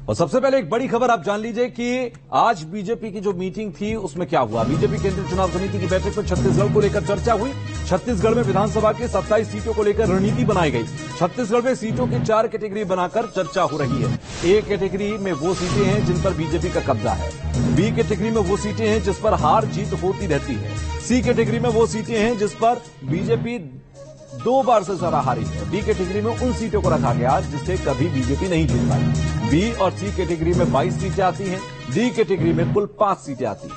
और सबसे पहले एक बड़ी खबर आप जान लीजिए कि आज बीजेपी की जो मीटिंग थी उसमें क्या हुआ। बीजेपी केंद्रीय चुनाव समिति की बैठक में छत्तीसगढ़ को लेकर चर्चा हुई। छत्तीसगढ़ में विधानसभा की 27 सीटों को लेकर रणनीति बनाई गई। छत्तीसगढ़ में सीटों की 4 कैटेगरी बनाकर चर्चा हो रही है। ए कैटेगरी में वो सीटें हैं जिन पर बीजेपी का कब्जा है। बी कैटेगरी में वो सीटें हैं जिस पर हार जीत होती रहती है। सी कैटेगरी में वो सीटें हैं जिस पर बीजेपी 2 बार से ज्यादा हारी है। डी कैटेगरी में उन सीटों को रखा गया जिसे कभी बीजेपी नहीं जीत पाई। बी और सी कैटेगरी में 22 सीटें आती हैं। डी कैटेगरी में कुल 5 सीटें आती हैं।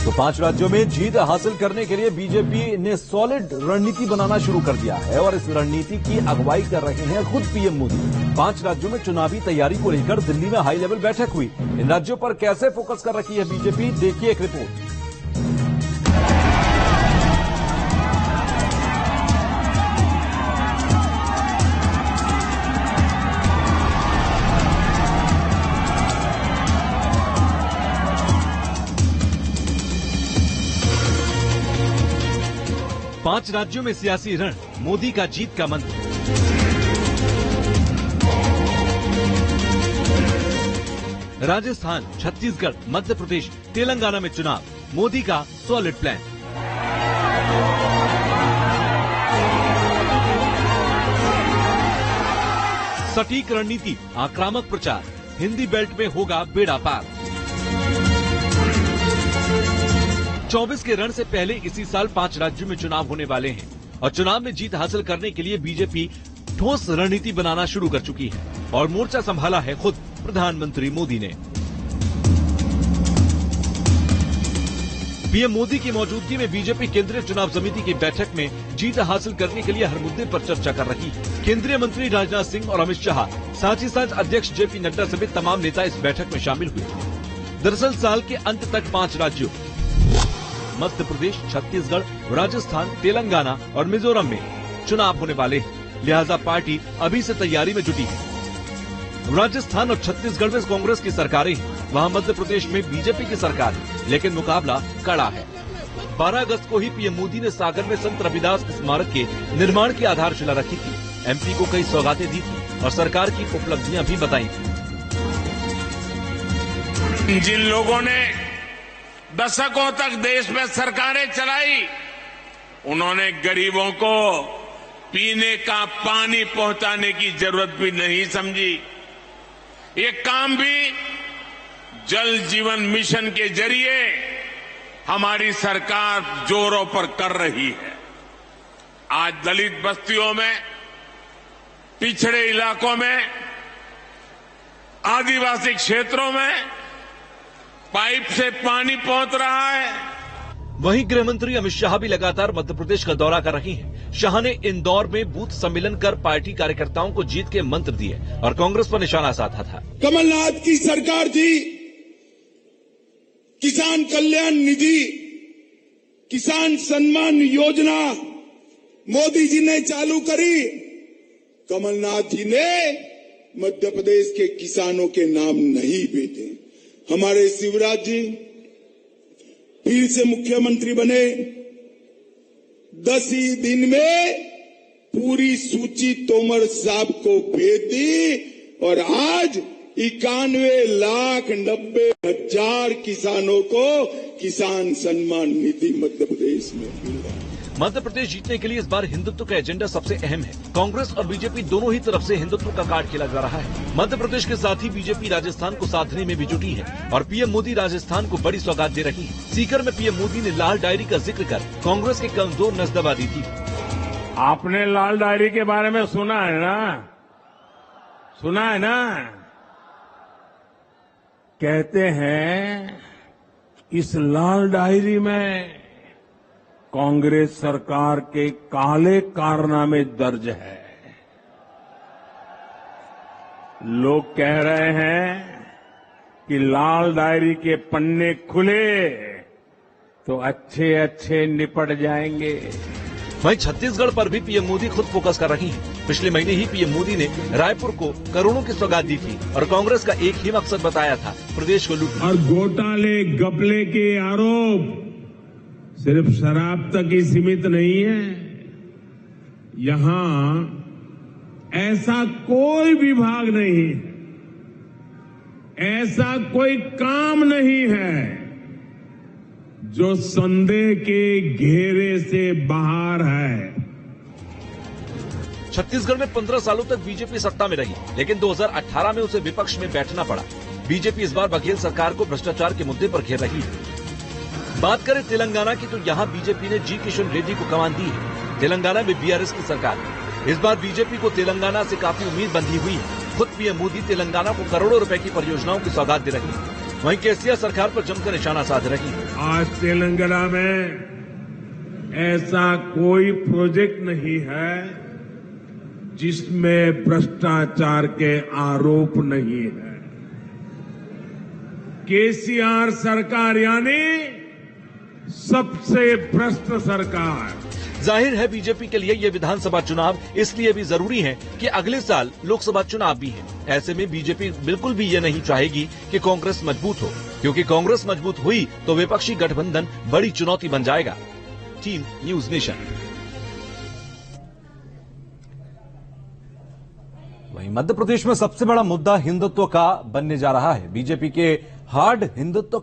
तो 5 राज्यों में जीत हासिल करने के लिए बीजेपी ने सॉलिड रणनीति बनाना शुरू कर दिया है और इस रणनीति की अगुवाई कर रहे हैं खुद पीएम मोदी। 5 राज्यों में चुनावी तैयारी को लेकर दिल्ली में हाई लेवल बैठक हुई। इन राज्यों पर कैसे फोकस कर रखी है बीजेपी, देखिए एक रिपोर्ट। 5 राज्यों में सियासी रण, मोदी का जीत का मंत्र। राजस्थान, छत्तीसगढ़, मध्य प्रदेश, तेलंगाना में चुनाव, मोदी का सॉलिड प्लान। सटीक रणनीति, आक्रामक प्रचार, हिंदी बेल्ट में होगा बेड़ा पार। 24 के रण से पहले इसी साल 5 राज्यों में चुनाव होने वाले हैं और चुनाव में जीत हासिल करने के लिए बीजेपी ठोस रणनीति बनाना शुरू कर चुकी है और मोर्चा संभाला है खुद प्रधानमंत्री मोदी ने। पीएम मोदी की मौजूदगी में बीजेपी केंद्रीय चुनाव समिति की बैठक में जीत हासिल करने के लिए हर मुद्दे पर चर्चा कर रही है। केंद्रीय मंत्री राजनाथ सिंह और अमित शाह, साथ ही साथ अध्यक्ष जेपी नड्डा समेत तमाम नेता इस बैठक में शामिल हुए। दरअसल साल के अंत तक 5 राज्यों मध्य प्रदेश, छत्तीसगढ़, राजस्थान, तेलंगाना और मिजोरम में चुनाव होने वाले हैं, लिहाजा पार्टी अभी से तैयारी में जुटी है। राजस्थान और छत्तीसगढ़ में कांग्रेस की सरकारें हैं, वहां मध्य प्रदेश में बीजेपी की सरकार है, लेकिन मुकाबला कड़ा है। 12 अगस्त को ही पीएम मोदी ने सागर में संत रविदास स्मारक के निर्माण की आधारशिला रखी थी। एमपी को कई सौगातें दी थी और सरकार की उपलब्धियां भी बताई थी। जिन लोगों ने दशकों तक देश में सरकारें चलाई, उन्होंने गरीबों को पीने का पानी पहुंचाने की जरूरत भी नहीं समझी। ये काम भी जल जीवन मिशन के जरिए हमारी सरकार जोरों पर कर रही है। आज दलित बस्तियों में, पिछड़े इलाकों में, आदिवासी क्षेत्रों में पाइप से पानी पहुंच रहा है। वहीं गृह मंत्री अमित शाह भी लगातार मध्य प्रदेश का दौरा कर रही हैं। शाह ने इंदौर में बूथ सम्मेलन कर पार्टी कार्यकर्ताओं को जीत के मंत्र दिए और कांग्रेस पर निशाना साधा था। कमलनाथ की सरकार थी, किसान कल्याण निधि, किसान सम्मान योजना मोदी जी ने चालू करी। कमलनाथ जी ने मध्य प्रदेश के किसानों के नाम नहीं बेचे। हमारे शिवराज जी फिर से मुख्यमंत्री बने, 10 ही दिन में पूरी सूची तोमर साहब को भेज दी और आज 91,90,000 किसानों को किसान सम्मान निधि मध्य प्रदेश में मिल रहा है। मध्य प्रदेश जीतने के लिए इस बार हिंदुत्व का एजेंडा सबसे अहम है। कांग्रेस और बीजेपी दोनों ही तरफ से हिंदुत्व का कार्ड खेला जा रहा है। मध्य प्रदेश के साथ ही बीजेपी राजस्थान को साधने में भी जुटी है और पीएम मोदी राजस्थान को बड़ी सौगात दे रही है। सीकर में पीएम मोदी ने लाल डायरी का जिक्र कर कांग्रेस के कमजोर नस दबा दी थी। आपने लाल डायरी के बारे में सुना है ना? सुना है ना? कहते हैं इस लाल डायरी में कांग्रेस सरकार के काले कारनामे दर्ज है। लोग कह रहे हैं कि लाल डायरी के पन्ने खुले तो अच्छे अच्छे निपट जाएंगे। वहीं छत्तीसगढ़ पर भी पीएम मोदी खुद फोकस कर रही हैं। पिछले महीने ही पीएम मोदी ने रायपुर को करोड़ों की सौगात दी थी और कांग्रेस का एक ही मकसद बताया था, प्रदेश को लूटना। और घोटाले घपले के आरोप सिर्फ शराब तक ही सीमित नहीं है। यहां ऐसा कोई विभाग नहीं, ऐसा कोई काम नहीं है जो संदेह के घेरे से बाहर है। छत्तीसगढ़ में 15 सालों तक बीजेपी सत्ता में रही, लेकिन 2018 में उसे विपक्ष में बैठना पड़ा। बीजेपी इस बार बघेल सरकार को भ्रष्टाचार के मुद्दे पर घेर रही है। बात करें तेलंगाना की, तो यहाँ बीजेपी ने जी किशन रेड्डी को कमान दी है। तेलंगाना में बीआरएस की सरकार है। इस बार बीजेपी को तेलंगाना से काफी उम्मीद बंधी हुई है। खुद पीएम मोदी तेलंगाना को करोड़ों रुपए की परियोजनाओं की सौगात दे रही है। वहीं केसीआर सरकार पर जमकर निशाना साध रही है। आज तेलंगाना में ऐसा कोई प्रोजेक्ट नहीं है जिसमें भ्रष्टाचार के आरोप नहीं है। केसीआर सरकार यानी सबसे भ्रष्ट सरकार। जाहिर है बीजेपी के लिए ये विधानसभा चुनाव इसलिए भी जरूरी है कि अगले साल लोकसभा चुनाव भी है। ऐसे में बीजेपी बिल्कुल भी ये नहीं चाहेगी कि कांग्रेस मजबूत हो, क्योंकि कांग्रेस मजबूत हुई तो विपक्षी गठबंधन बड़ी चुनौती बन जाएगा। Team news nation. वहीं मध्य प्रदेश में सबसे बड़ा मुद्दा हिंदुत्व का बनने जा रहा है। बीजेपी के हार्ड हिंदुत्व के